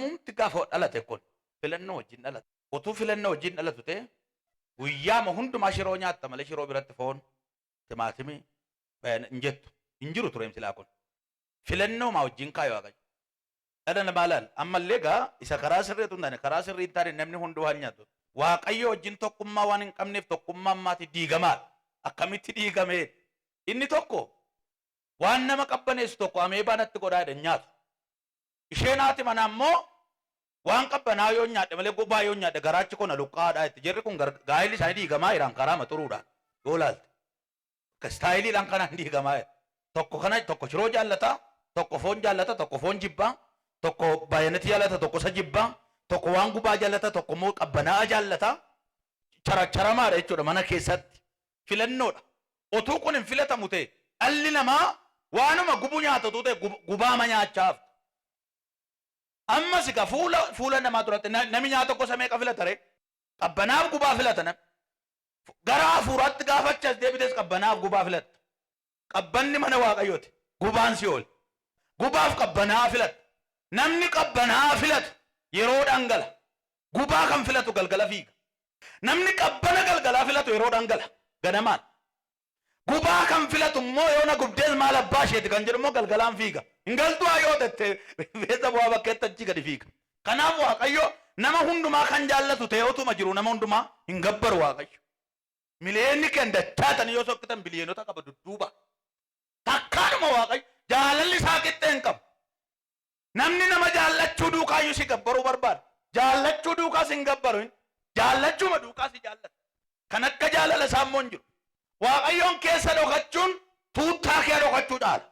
namumti gaafa dhalate kun filannoo wajjin dhalate. Utuu filannoo wajjin dhalatu ta'e guyyaama hundumaa shiroo nyaatta malee shiroo biratti foon timaatimii hin jettu hin jiru ture silaa kun. Filannoo maa wajjin kaayoo Waaqayyo. Dhala namaa laal ammallee gaa isa karaa sirriitu hin taane karaa sirrii hin taane namni hundi waan nyaatu. Waaqayyo wajjin tokkummaa waan hin qabneef tokkummaa maatii diigamaadha. Akkamitti diigamee inni tokko waan nama qabbaneessu tokko ameebaa natti godhaa nyaatu. Isheen haati manaa immoo waan qabbanaa yoo nyaadhe malee gubaa yoo nyaadhe garaachi kun luqqaadhaa itti jirri kun gaa'illi isaanii diigamaa jiraan karaa maxuruudhaan yoo laalte. Istaayiliidhaan kanaan diigamaa jira. Tokko kana tokko shiroo jaallata, tokko foon jaallata, tokko foon jibbaa, tokko baay'inatti jaallata, tokko isa jibbaa, tokko waan gubaa jaallata, tokko immoo qabbanaa jaallata. Charamaadha jechuudha mana keessatti. Filannoodha. Otuu kun hin filatamu ta'e dhalli namaa waanuma gubu nyaatatu ta'e gubaama nyaachaaf. Ammas egaa fuula namaa duratti namni nyaata gosa meeqa filata ree? Qabbanaaf gubaa filata namni. Gara hafuuraatti gaafachas deebites qabbanaaf gubaa filata. Qabbanni mana Waaqayyooti. Gubaan si ool. Gubaaf qabbanaa filata. Namni qabbanaa filatu yeroo dhangala. Gubaa kan filatu galgala fiiga. Namni qabbana galgalaa filatu yeroo dhangala. Ganamaan. Gubaa kan filatu immoo yoo na gubdees maal abbaa isheeti kan jedhu immoo galgalaan fiiga. Hin galtuu yoo tette beessa bu'aa bakkeetti achi gadi fiiga. Kanaaf Waaqayyo nama hundumaa kan jaallatu ta'e otuma jiru nama hundumaa hin gabbaru Waaqayyo. Mileenni kan dachaatan yoo sokkitan biliyeenota qaba dudduuba. Takkaadhuma Waaqayyo jaalalli isaa qixxee hin qabu. Namni nama jaallachuu duukaayyuu si gabbaruu barbaada. Jaallachuu duukaas hin gabbaru. Jaallachuuma duukaas jaallata. Kan akka jaalala isaa immoo hin jiru. Waaqayyoon keessa dhokachuun tuuttaa kee dhokachuu caala.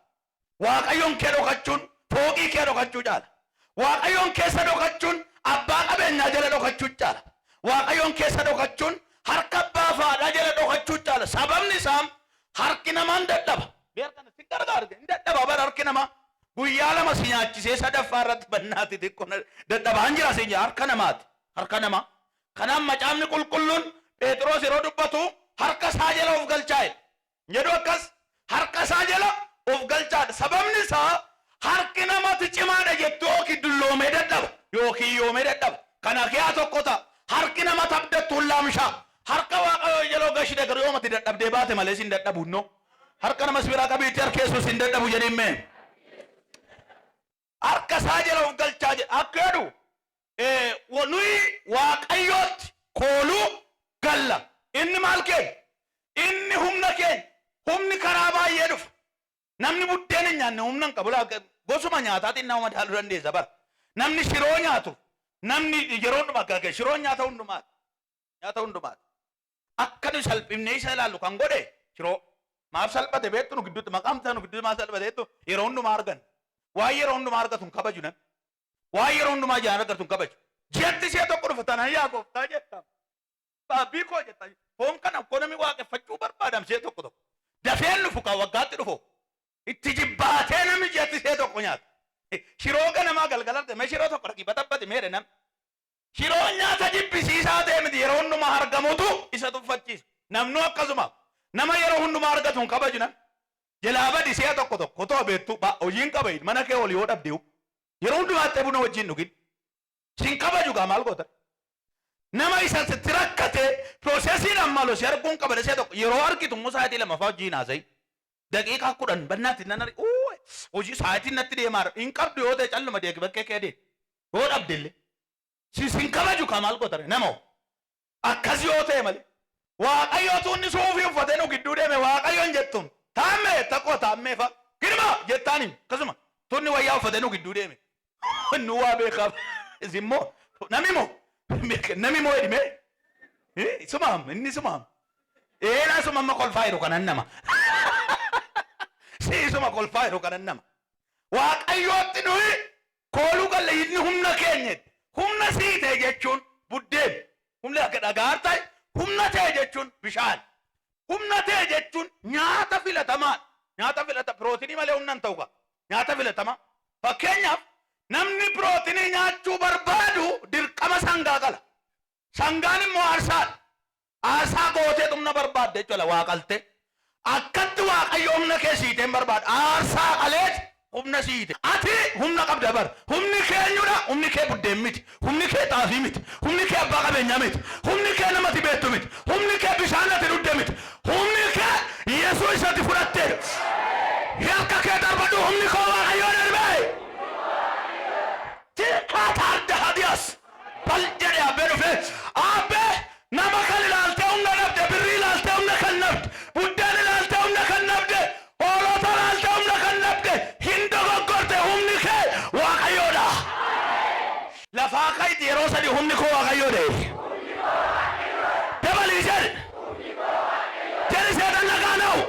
Waaqayyoon kee dhokachuun fooqii kee dhokachuu caala. Waaqayyoon keessa dhokachuun abbaa qabeenyaa jala dhokachuu caala. Waaqayyoon keessa dhokachuun harka abbaa faadhaa jala dhokachuu caala. Sababni isaa harki namaa hin dadhaba. Beekana si gargaara hin dadhaba bara harki namaa. Guyyaa lama si nyaachisee sadaffaa irratti bannaati xiqqoo dadhabaa hin jira si harka namaati. Harka namaa. Kanaaf macaafni qulqulluun Phexros yeroo dubbatu harka isaa jala of galchaa'e. Jedhu akkas harka isaa jala of galchaadha. Sababni isaa harki namatti cimaadha jettu yookiin dulloomee dadhaba yookiin yoomee dadhaba. Kana kiyaa tokko ta'a. Harki nama tabdattu laamshaa. Harka Waaqayyoo jala gashide garuu yoomatti dadhabdee baate malee sin dadhabu no. Harka nama sibiraa qabiitti harkeessu sin dadhabu jedhin mee. Harka isaa jala of galchaa jedha. Akka jedhu nuyi Waaqayyootti kooluu galla. Inni maal keenya? Inni humna keenya. Humni karaa baay'ee dhufa. Namni buddeen hin nyaanne humna hin qabu. Gosuma nyaataatiin nama madaaluu dandeessa bara. Namni shiroo nyaatu. Namni yeroo hundumaa gaggee shiroo nyaata hundumaati. Nyaata hundumaati. Akka nu salphifnee isa ilaallu kan godhe shiroo. Maaf salphate beektu nu gidduutti maqaan isaa nu gidduutti maaf salphate beektu yeroo hundumaa argan. Waa yeroo hundumaa argatu hin kabaju namni. Waa yeroo hundumaa jaan argatu hin kabaju. Ji'atti ishee tokko dhufa tanaan yaa gooftaa jettaa. Baabbii koo jettaa. Foon kana koo namni waaqeffachuu barbaadam ishee tokko tokko. Dafeen dhufu kan waggaatti dhufu. Itti jibbaatee namni ji'atti ishee tokko nyaata. Shiroo ganamaa galgalarte mee shiroo tokko dhaqii batabbate meedhe namni. Shiroo nyaata jibbisiisaa ta'e miti yeroo hundumaa argamutu isa tuffachiisa. Namnu akkasuma nama yeroo hundumaa argatu hin kabaju namni. Jalaa badi ishee tokko tokko otoo beektu hojiin qaba mana kee ol yoo dhabdeewu. Yeroo hundumaa ta'e buna wajjin dhugin. Sin kabaju gaa maal goota. Nama isa sitti rakkate piroosesiin ammaloo si arguun qaba ishee tokko yeroo argitu immoo sa'aatii lamaffaa hojiin haasa'e. Daqiiqaa 10 bannaatti nan argi hojii sa'aatiin natti deemaa hin qabdu yoo ta'e calluma deegi bakkee kee deemi. Yoo dhabdellee. Sin kabaju gaa maal goota nama akkas yoo ta'e malee. Waaqayyootu inni suufii uffatee nu gidduu deeme Waaqayyoon jettuun. Taammee takkoo taammeef girma jettaaniin akkasuma tunni wayyaa uffatee nu gidduu deeme. Nu waa beekaaf isimmoo nami moo edhime sumaam inni sumaam eelaa sumamma kolfaa jiru kanan nama siisuma kolfaa jiru kanan nama Waaqayyootti nuyi kooluu galle inni humna keenye humna sii ta'e jechuun buddeen humna akka dhagaa ta'e humna ta'e jechuun bishaan. Humna ta'e jechuun nyaata filatamaa. Nyaata filata pirootinii malee humna hin ta'u gaa. Nyaata filatamaa. Fakkeenyaaf namni pirootinii nyaachuu barbaadu dirqama sangaa qala. Sangaan immoo aarsaadha. Aarsaa gootee humna barbaadde jechuudha waa qaltee. Akkatti Waaqayyo humna kee siiteen barbaada. Aarsaa qaleeti humna siite ati humna qabda bar humni keenyudha humni kee buddeen miti humni kee xaafii miti humni kee abbaa qabeenyaa miti humni kee namatti beektu miti humni kee bishaanatti dhudde miti humni kee Yesuus isatti fudhatte harka kee darbadhu humni koo Waaqayyoon darbee tikkaataadda hadiyas bal jedhe abbee dhufe abbee nama kan ilaalte humna dhabde birrii ilaalte humna kan dhabde buddeen ilaalte humna kan dhabde hoolota ilaalte humna kan dhabde hin dogoggorte humni kee Waaqayyoodha lafaa kayti yeroo sadi humni koo Waaqayyoodha dabalii jedhe jedhe seetan nagaana'u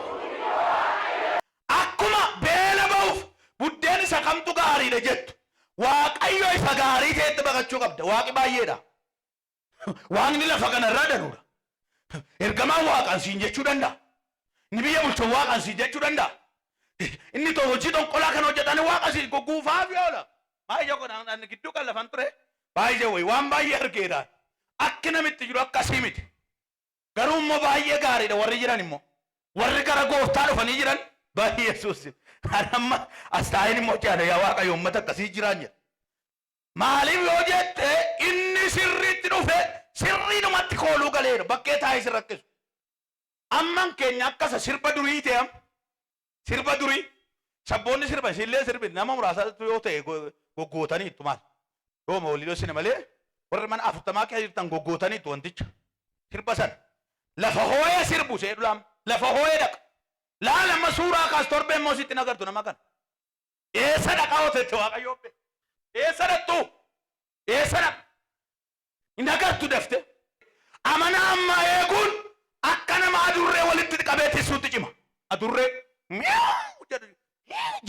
akkuma beela ba'uuf buddeen isa kamtu gaariidha jettu Waaqayyo isa gaarii ta'etti baqachuu qabda waaqi baay'eedha waaqni lafa kanarraa danuudha ergamaan waaqaan siin jechuu danda'a ni biyya bulchan waaqaan siin jechuu danda'a inni hojii xonqolaa kan hojjetan waaqa siin gugguufaaf yoola baay'ee godhan gidduu kan lafan ture baay'ee wayi waan baay'ee argeedhaan akki namitti jiru akkasii miti garuu immoo baay'ee gaariidha warri jiran immoo warri gara gooftaa dhufanii jiran baay'ee Yesuus amma astaayin immoo jaada yaa Waaqayyo uummata akkasii jiraan jedha maaliif yoo jette inni sirriitti dhufe sirriidhumatti kooluu galeera bakkee taa'ee si rakkisu amman keenya akkasa sirba durii ta'am sirba durii sabboonni sirba isillee sirbi nama muraasatu yoo ta'e goggootaniitu maal yoo mawlidoo sina malee warri mana 40 keessa jirtan goggootaniitu wanticha sirba san lafa hooyee sirbu see dhulaam lafa hooyee dhaqa laala amma suuraa kaas torbee immoo sitti nagartu nama kana eessa dhaqaa hootetti Waaqayyoo be eessa dhaqxu eessa dhaqa hin agartu dafte amana amma eeguun akka nama adurree walitti qabee tissuutti cima adurree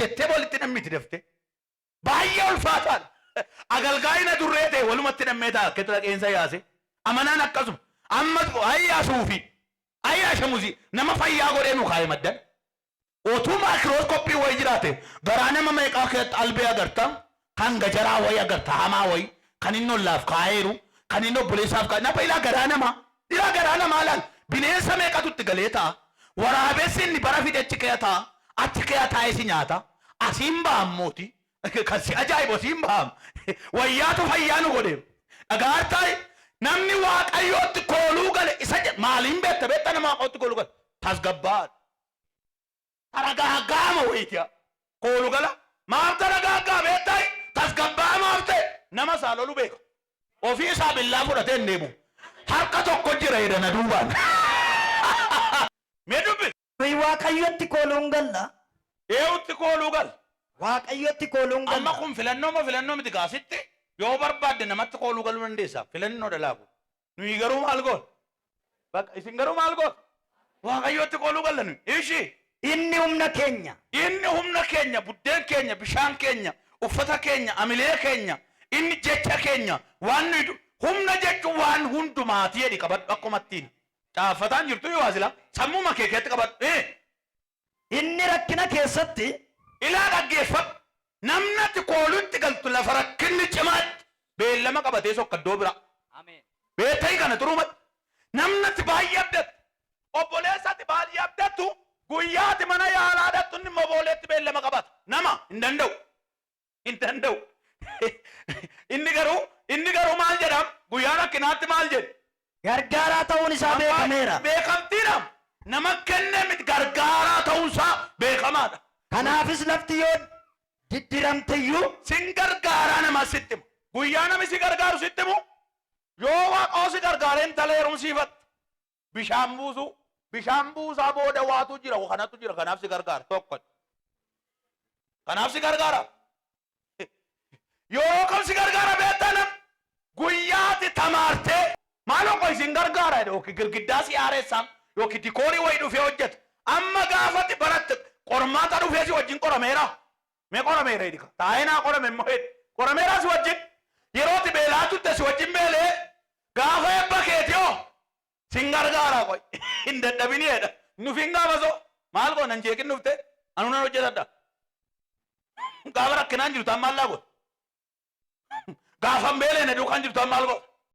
jettee walitti nammiti dafte baay'ee ulfaataadha agalgaayin adurree ta'e walumatti nammee ta'a akka dhaqeensa yaase amanaan akkasuma amma ayyaa suufi ayyaa shamuzi nama fayyaa godhee nu kaa'e maddan otuu maakirooskooppii wayi jiraate garaa nama meeqaa keessatti albee agarta kan gajaraa wayi agarta hamaa wayi kan inni ollaaf kaa'eeru kan inni obboleessaaf kaa'e nama ilaa garaa namaa laal bineensa meeqatutti galee ta'a waraabessi inni bara fidechi kee ta'a achi kee taa'ee si nyaata asiin ba'am mooti kan si ajaa'ibu asiin ba'am wayyaatu fayyaa nu godhe dhagaartaa namni Waaqayyootti kooluu gale isa maaliin beekta nama Waaqayyootti kooluu gale tasgabbaadha taragaaggaama wayitiya kooluu gala maaf taragaaggaa beektaa tasgabbaa maaf ta'e nama isaa lolu beeka ofii isaa billaa fudhatee hin deemu harka tokko jira jedhana duubaan mee dubbi Waaqayyootti kooluun galla eewutti kooluu gala Waaqayyootti kooluun galla amma kun filannoo miti gaasitti yoo barbaadde namatti kooluu galuu dandeessa filannoo dhalaabu nuyi garuu maal goon bakka isin garuu maal goon Waaqayyootti kooluu galla nuyi ishii inni humna keenya buddeen keenya bishaan keenya uffata keenya amilee keenya inni jecha keenya waan nuyi humna jechuun waan hundumaati jedhi qabadhu akkumattiin caaffataan jirtu yoo asila sammuma kee keessatti qabadhu inni rakkina keessatti ilaa dhaggeeffadhu namnatti koolutti galtu lafa rakkinni cimaatti beellama qabatee sokkaddoo bira beektay kana turumatti namnatti baay'ee abdatu obboleessatti baay'ee abdatu guyyaatti mana yaalaa dhattu inni mobooleetti beellama qabata nama hin danda'u inni garuu maal jedham guyyaa rakkinaatti maal jedhu gargaaraa ta'uun isaa beekameera beekamtiidha nama kennee miti gargaaraa ta'uun isaa beekamaadha kanaafis lafti yoo diddiramtiyyuu sin gargaaraa nama sitti himu guyyaa nami si gargaaru sitti himu yoo waaqoo si gargaareen talee heerumsiifatte bishaan buusaa booda waatu jira kanatu jira kanaaf si gargaara tokko kanaaf si gargaara yoo kam si gargaara beektanam guyyaatti tamaartee maaloo qoy sin gargaara yookiin girgiddaa si aareessaan yookiin dikoorii wayi dhufee hojjeta amma gaafatti baratte qormaata dhufee si wajjin qorameera mee qorameera hidhika taa'inaa qorame immoo qorameera si wajjin yerootti beelaatutte si wajjin beelee gaafa ebba keetiyoo sin gargaara qoy hin dadhabini jedha nufin gaafa so maal qoo nan jeeqin dhufte anu nan hojjetadha gaafa rakkinaan jirtu ammaallaa godha gaafa beelee na duukaan jirtu ammaal godha